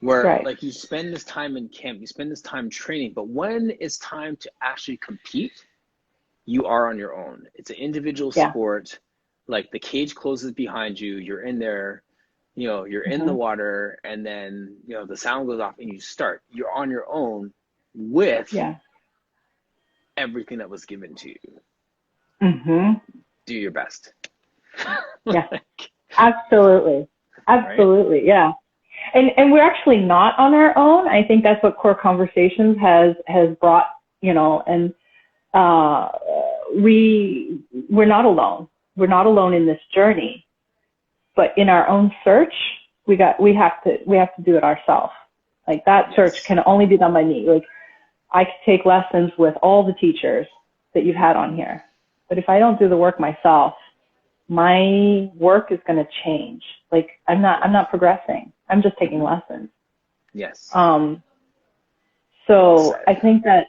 where like you spend this time in camp, you spend this time training, but when it's time to actually compete, you are on your own. It's an individual sport. Like the cage closes behind you, you're in there, you know, you're in the water, and then, you know, the sound goes off and you start. You're on your own with everything that was given to you. Do your best. Yeah, absolutely. Absolutely, yeah. And we're actually not on our own. I think that's what Core Conversations has brought, you know, and we're not alone. We're not alone in this journey. But in our own search, we have to do it ourselves. Like that search can only be done by me. Like I could take lessons with all the teachers that you've had on here, but if I don't do the work myself, my work is going to change. Like I'm not progressing. I'm just taking lessons. Yes. So I think that's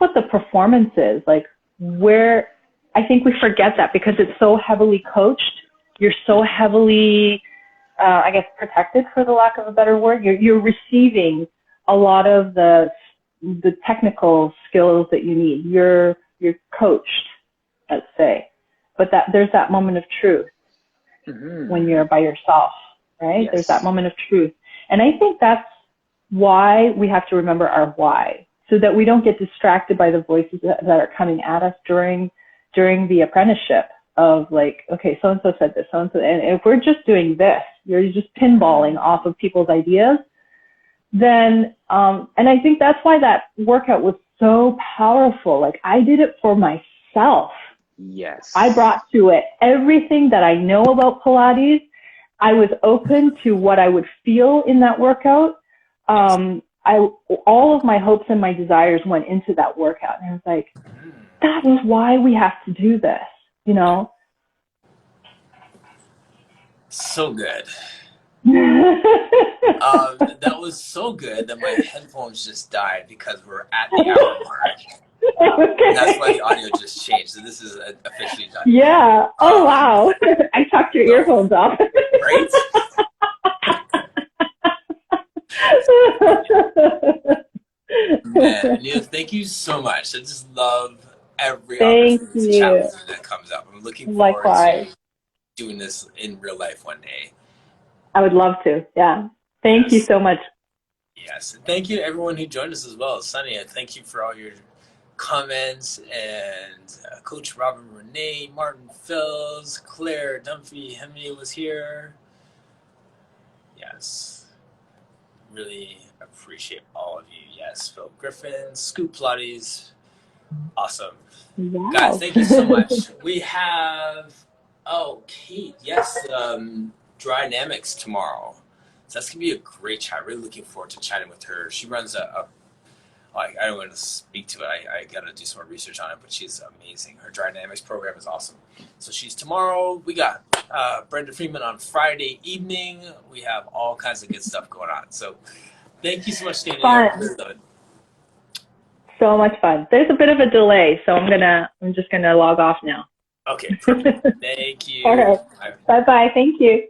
what the performance is. Like where I think we forget that because it's so heavily coached. You're so heavily, I guess, protected, for the lack of a better word. You're receiving a lot of the technical skills that you need. You're coached, let's say, but there's that moment of truth when you're by yourself, right? Yes. There's that moment of truth, and I think that's why we have to remember our why, so that we don't get distracted by the voices that are coming at us during the apprenticeship. Of like, okay, so-and-so said this, so-and-so, and if we're just doing this, you're just pinballing off of people's ideas, then, and I think that's why that workout was so powerful. Like I did it for myself. Yes. I brought to it everything that I know about Pilates. I was open to what I would feel in that workout. All of my hopes and my desires went into that workout. And I was like, that is why we have to do this. You know, so good. That was so good that my headphones just died because we're at the hour mark. Okay. And that's why the audio just changed. So this is officially done. Yeah. Oh wow! I took your earphones off. Right. And Anita, thank you so much. I just love every Thank opportunity to chat you. with you that comes up. I'm looking forward Likewise. to doing this in real life one day. I would love to. Yeah. Thank you Yes. so much. Yes. And thank you to everyone who joined us as well. Sunny, thank you for all your comments. And Coach Robin Renee, Martin Phils, Claire Dunphy, Hemi was here. Yes. Really appreciate all of you. Yes. Phil Griffin, Scoop Pilates. Awesome. Wow. Guys, thank you so much. We have, Kate, yes, Dynamics tomorrow. So that's going to be a great chat. Really looking forward to chatting with her. She runs I don't want to speak to it. I got to do some more research on it, but she's amazing. Her Dynamics program is awesome. So she's tomorrow. We got Brenda Freeman on Friday evening. We have all kinds of good stuff going on. So thank you so much, Danny. I really love it. So much fun. There's a bit of a delay, so I'm just gonna log off now. Okay, perfect. Thank you. All right. Bye bye. Thank you.